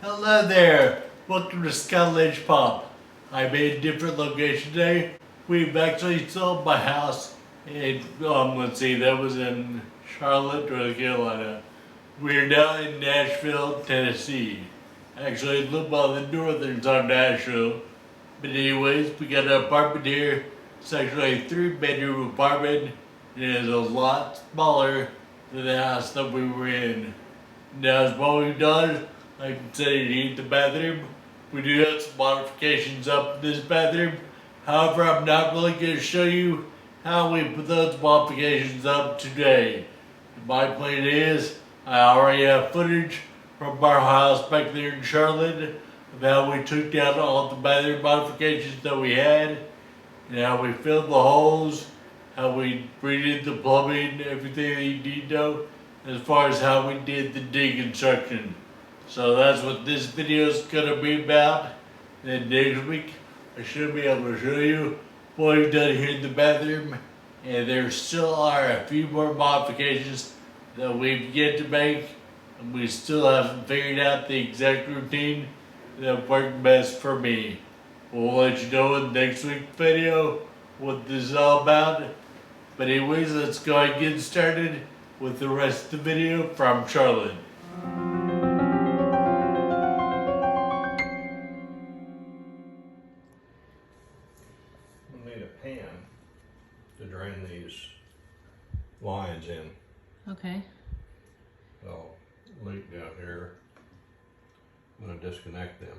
Hello there, welcome to Scout Edge Pop. I'm in a different location today. We've actually sold my house in, that was in Charlotte, North Carolina. We're now in Nashville, Tennessee. Actually, a little on the northern side of Nashville. But anyways, we got an apartment here. It's actually a 3-bedroom apartment. It is a lot smaller than the house that we were in. Now, what we've done, like I said, in the bathroom, we do have some modifications up in this bathroom. However, I'm not really going to show you how we put those modifications up today. My plan is, I already have footage from our house back there in Charlotte of how we took down all the bathroom modifications that we had, and how we filled the holes, how we redid the plumbing, everything that you need to know, as far as how we did the deconstruction. So that's what this video is going to be about. Then next week, I should be able to show you what we've done here in the bathroom. And there still are a few more modifications that we've yet to make. And we still haven't figured out the exact routine that worked best for me. We'll let you know in next week's video what this is all about. But anyways, let's go ahead and get started with the rest of the video from Charlotte. We need a pan to drain these lines in. Okay. They'll leak down here. I'm going to disconnect them.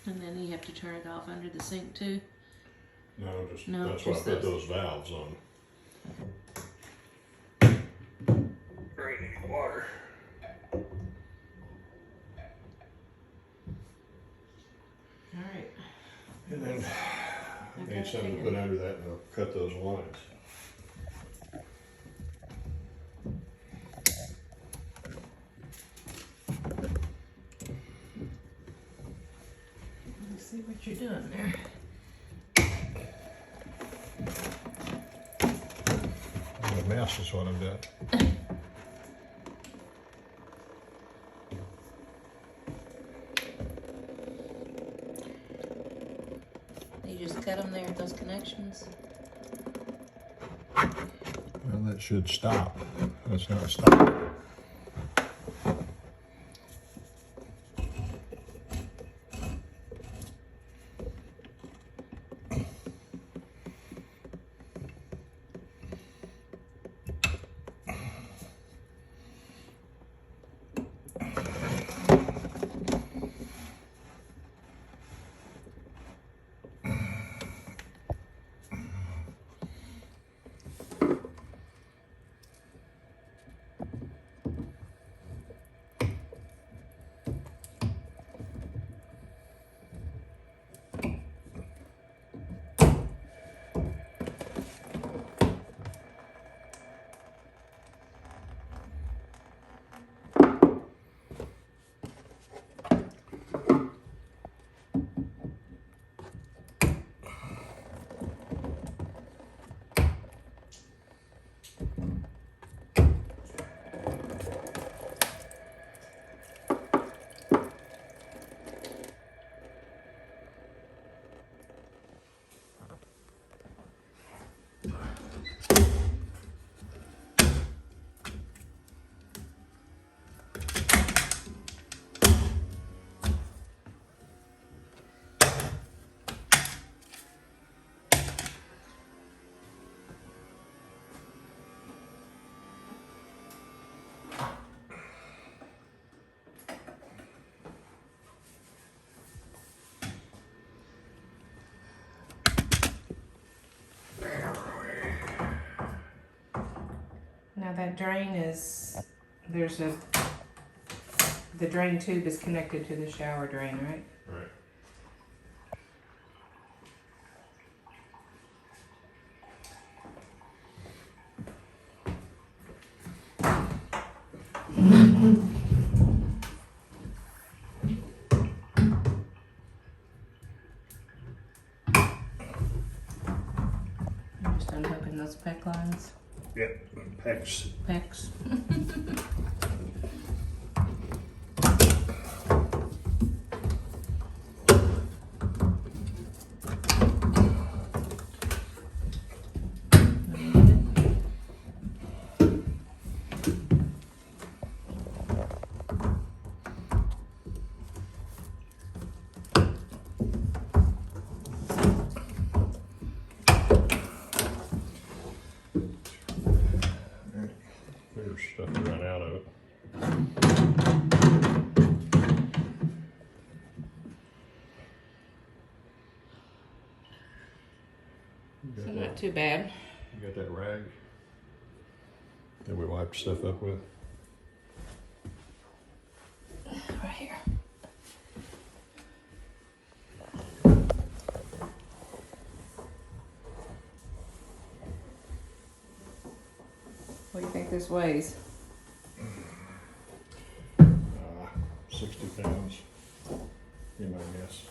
And then you have to turn it off under the sink too? No, that's why I just put those. those valves on. Draining water. Alright. And then Okay, need something to taken. put under that and they'll cut those lines. Let's see what you're doing there. A mess is what I've got. You just cut them there at those connections? Well, that should stop. That's not stopping. Now that drain is, the drain tube is connected to the shower drain, right? Right. unhooking those PEC lines. Yep, pecs. PECs. There's stuff to run out of it. So not too bad. You got that rag that we wiped stuff up with? Right here. What do you think this weighs? 60 pounds. Be my guess.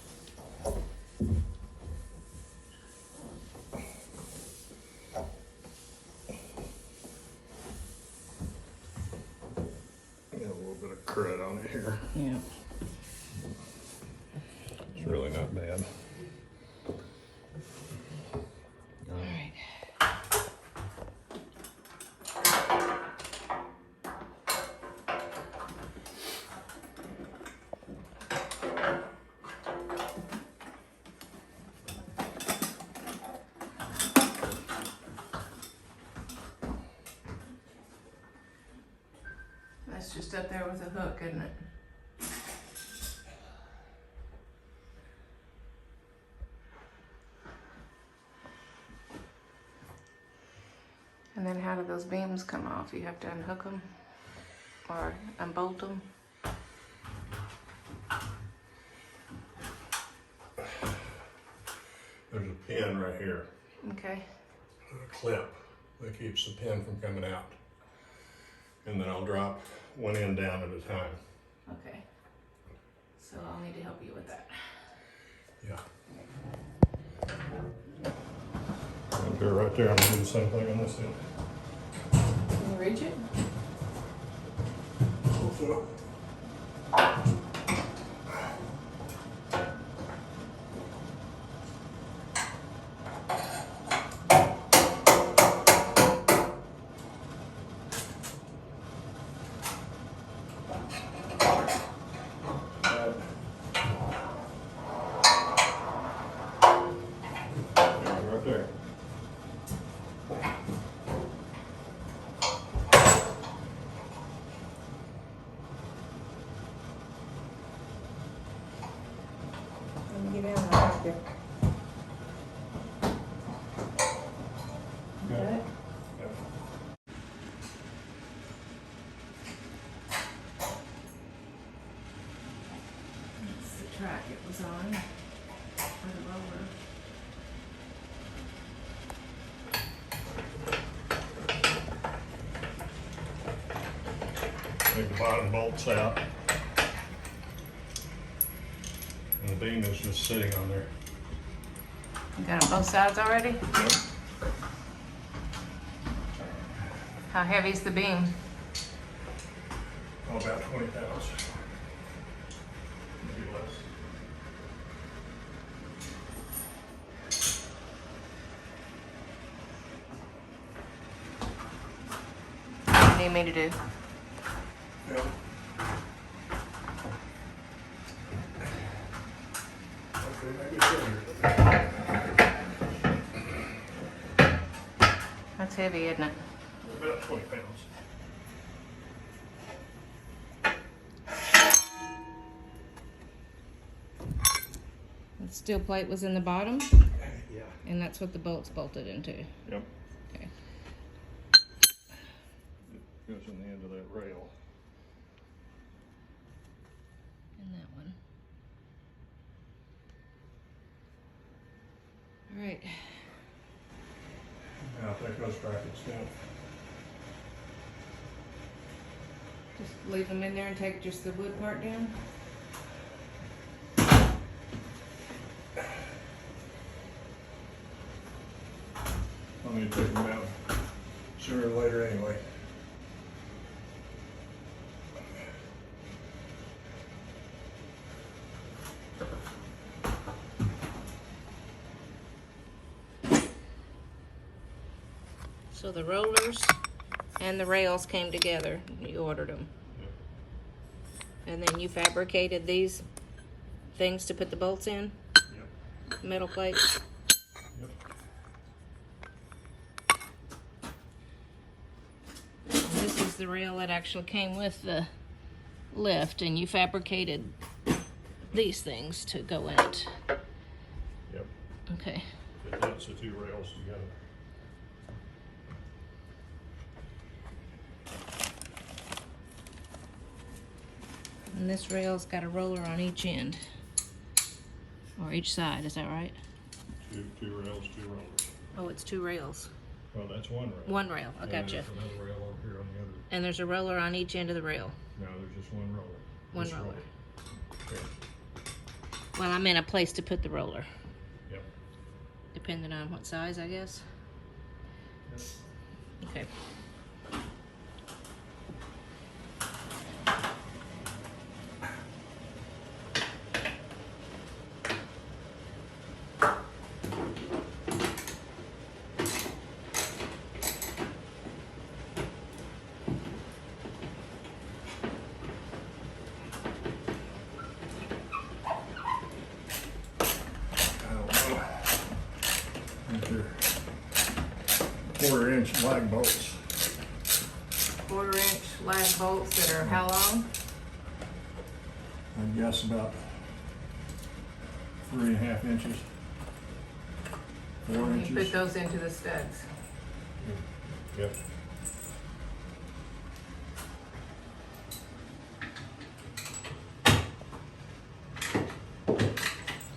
Got a little bit of crud on it here. Yeah. It's really not bad. All right. That's just up there with a hook, isn't it? And then how do those beams come off? You have to unhook them or unbolt them? There's a pin right here, Okay. a clip that keeps the pin from coming out. And then I'll drop one end down at a time. Okay. So I'll need to help you with that. Yeah. I'll do it right there. I'm gonna do the same thing on this end. Can you reach it? Also, right there. Let me get in and ask you. Got it? That's the track it was on. For the roller. Take the bottom bolts out. And the beam is just sitting on there. You got them both sides already? Yep. How heavy's the beam? Oh, about 20 pounds. Maybe less. What do you need me to do? Yeah. Okay, maybe it's heavier. That's heavy, isn't it? About 20 pounds. The steel plate was in the bottom, Yeah. and that's what the bolt's bolted into. Yep. Okay. It goes in the end of that rail. And that one. All right. Now take those brackets down. Just leave them in there and take just the wood part down. I'll need to take them out sooner or later anyway. So the rollers and the rails came together. You ordered them. Yep. And then you fabricated these things to put the bolts in? Yep. Metal plates? Yep. This is the rail that actually came with the lift, and you fabricated these things to go in it. Yep. Okay. It knits the two rails together. And this rail's got a roller on each end. Or each side, is that right? Two rails, two rollers. Oh, it's two rails. Well, that's one rail. One rail, I And gotcha. there's another rail over here on the other. And there's a roller on each end of the rail. No, there's just one roller. One This roller. Okay. Well, I'm in a place to put the roller. Yep. Depending on what size, I guess. Yep. Okay. I don't know. I think they're 1/4-inch lag bolts. 1/4-inch lag bolts that are how long? I guess about 3.5 inches. 4 You inches. put those into the studs. Yep.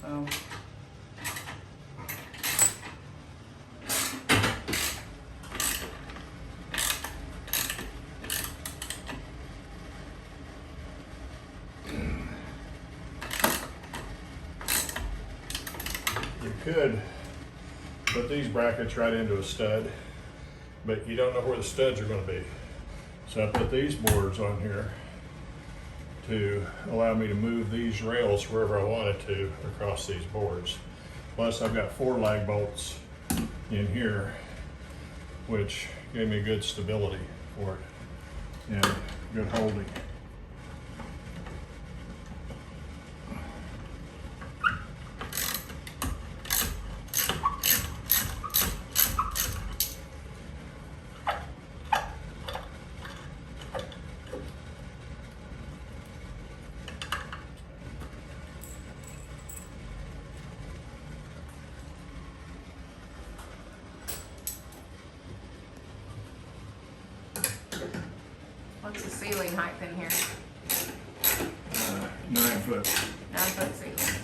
So. You could put these brackets right into a stud, but you don't know where the studs are going to be. So I put these boards on here to allow me to move these rails wherever I wanted to across these boards. Plus I've got 4 lag bolts in here, which gave me good stability for it and good holding. What's the ceiling height in here? 9 foot. 9-foot ceiling.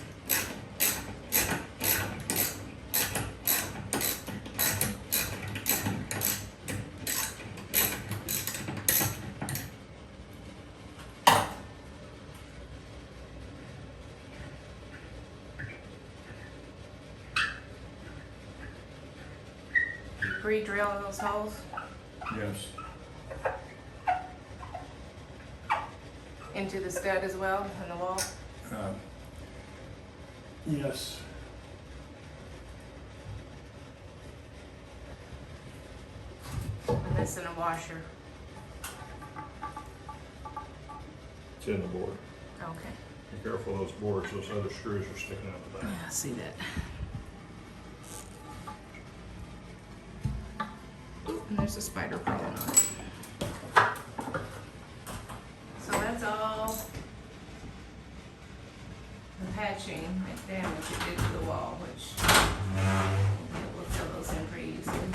Pre-drill those holes Yes. into the stud as well in the wall. Yes. And this in a washer. It's in the board. Okay. Be careful of those boards, those other screws are sticking out the back. Yeah, I see that. And there's a spider crawling on it. So that's all the patching and damage it did to the wall, which we'll fill those in pretty easily.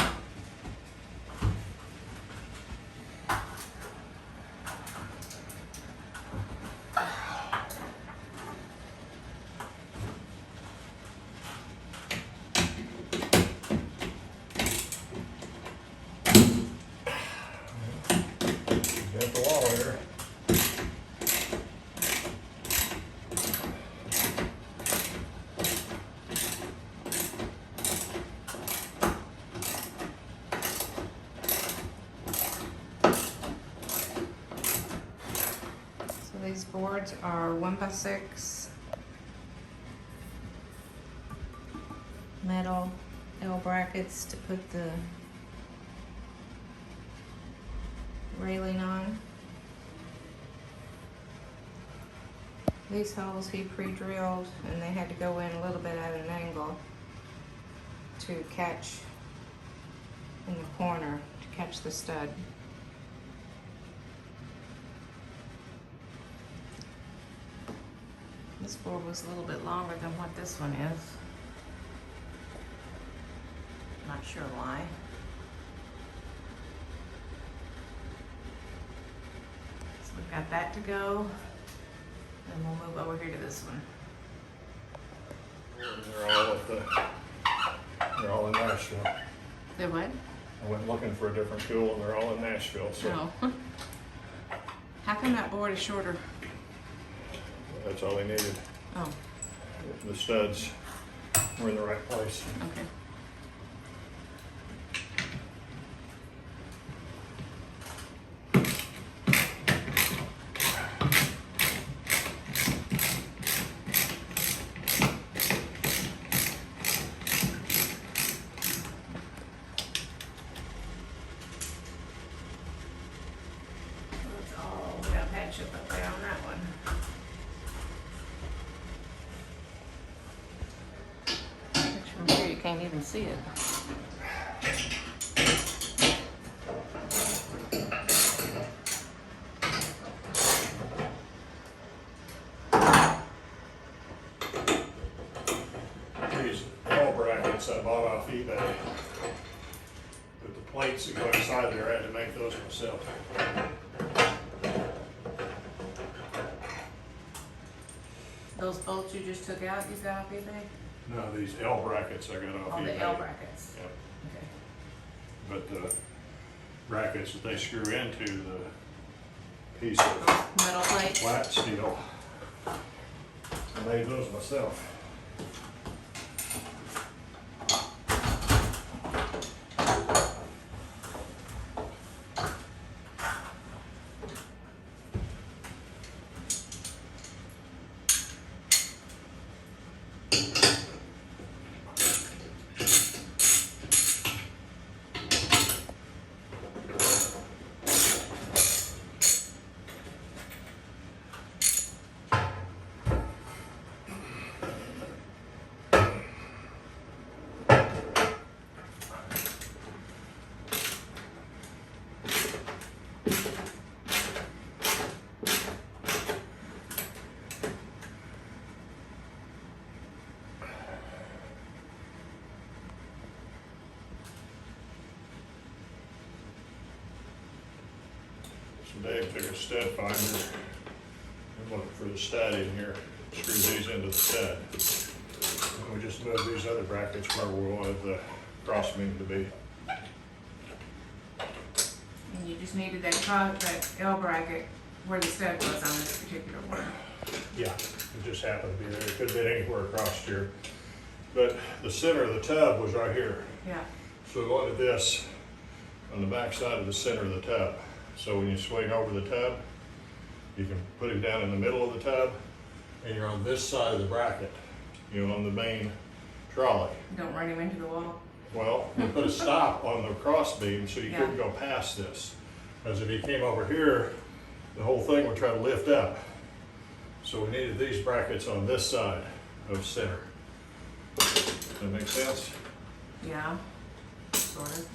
Got the wall here. boards are 1x6 metal L brackets to put the railing on. These holes he pre-drilled, and they had to go in a little bit at an angle to catch in the corner, to catch the stud. This board was a little bit longer than what this one is. Not sure why. So we've got that to go. And we'll move over here to this one. They're all in Nashville. The what? I went looking for a different tool, and they're all in Nashville. So No. How come that board is shorter? that's all they needed. Oh, The studs were in the right place. okay. That's all we got patch up there on that one. From here you can't even see it. These L brackets I bought off eBay. But the plates that go inside there, I had to make those myself. Those bolts you just took out, you got off eBay? No, these L brackets I got off Oh, eBay. the L brackets. Yep. Okay. But the brackets that they screw into the piece of Metal plate? flat steel, I made those myself. So Dave took a stud finder. I'm looking for the stud in here. Screw these into the stud. And we just moved these other brackets where we wanted the cross beam to be. And you just needed that L bracket where the stud was on this particular one. Yeah, it just happened to be there. It could have been anywhere across here. But the center of the tub was right here. Yeah. So we wanted this on the back side of the center of the tub. So when you swing over the tub, you can put it down in the middle of the tub, and you're on this side of the bracket, you know, on the main trolley. Don't run him into the wall. Well, we put a stop on the cross beam so you Yeah. couldn't go past this. Because if you came over here, the whole thing would try to lift up. So we needed these brackets on this side of center. Does that make sense? Yeah. Sort of.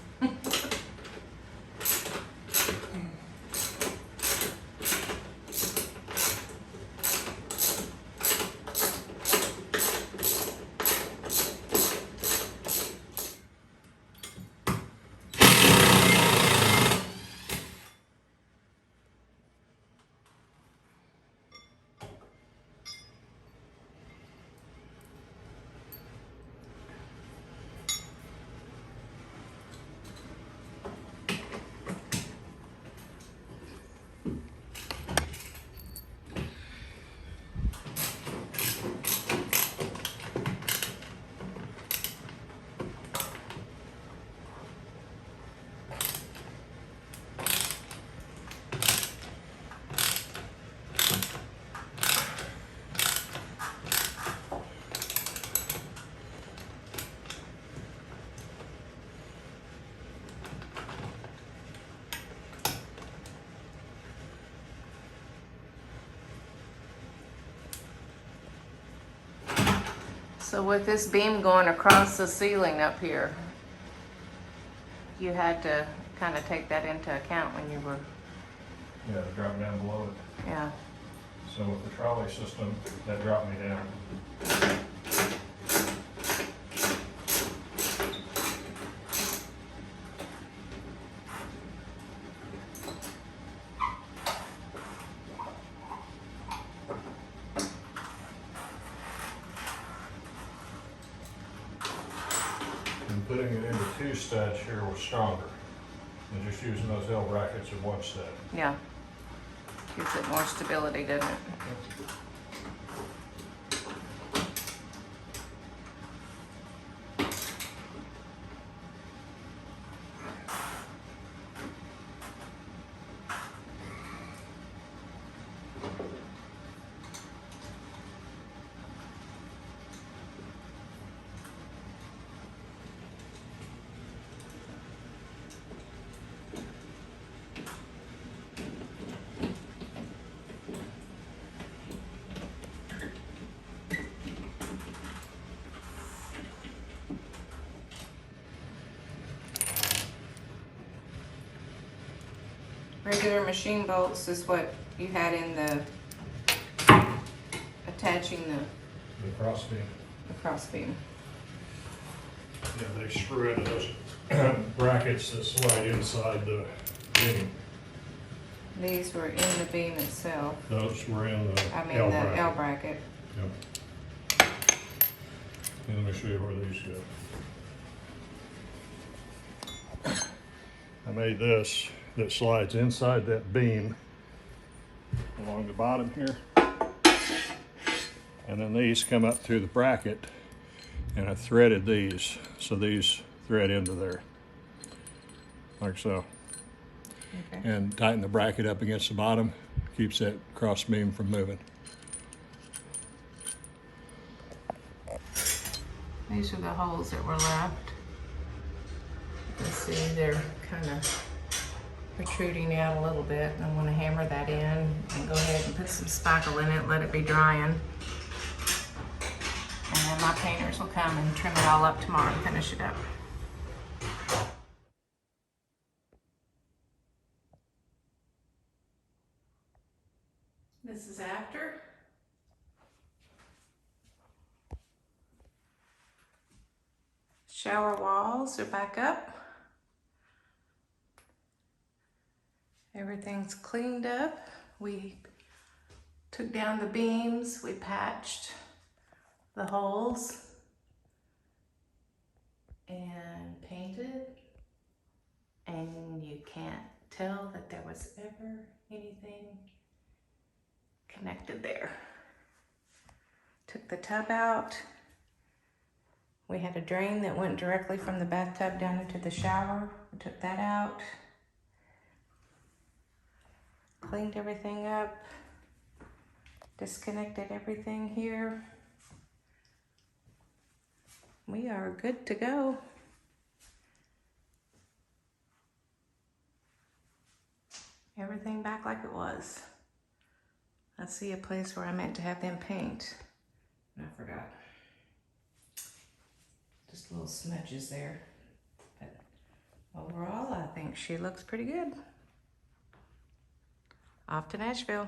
So with this beam going across the ceiling up here, you had to kind of take that into account when you were, Yeah, to drop down below it. yeah. So with the trolley system, that dropped me down. And putting it into 2 studs here was stronger than just using those L brackets in 1 stud. Yeah. Gives it more stability, doesn't it? Regular machine bolts is what you had in the attaching The cross beam. the cross beam. Yeah, they screw into those brackets that slide inside the beam. These were in the beam itself. Those were in the I mean L the bracket. L bracket. Yep. And let me show you where these go. I made this that slides inside that beam along the bottom here. And then these come up through the bracket, and I threaded these, so these thread into there, like so. Okay. And tighten the bracket up against the bottom, keeps that cross beam from moving. These are the holes that were left. You can see they're kind of protruding out a little bit. I want to hammer that in and go ahead and put some spackle in it, let it be drying. And then my painters will come and trim it all up tomorrow and finish it up. This is after. Shower walls are back up. Everything's cleaned up. We took down the beams, we patched the holes and painted, and you can't tell that there was ever anything connected there. Took the tub out. We had a drain that went directly from the bathtub down into the shower. We took that out. Cleaned everything up. Disconnected everything here. We are good to go. Everything back like it was. I see a place where I meant to have them paint, and I forgot. Just little smudges there. But overall, I think she looks pretty good. Off to Nashville.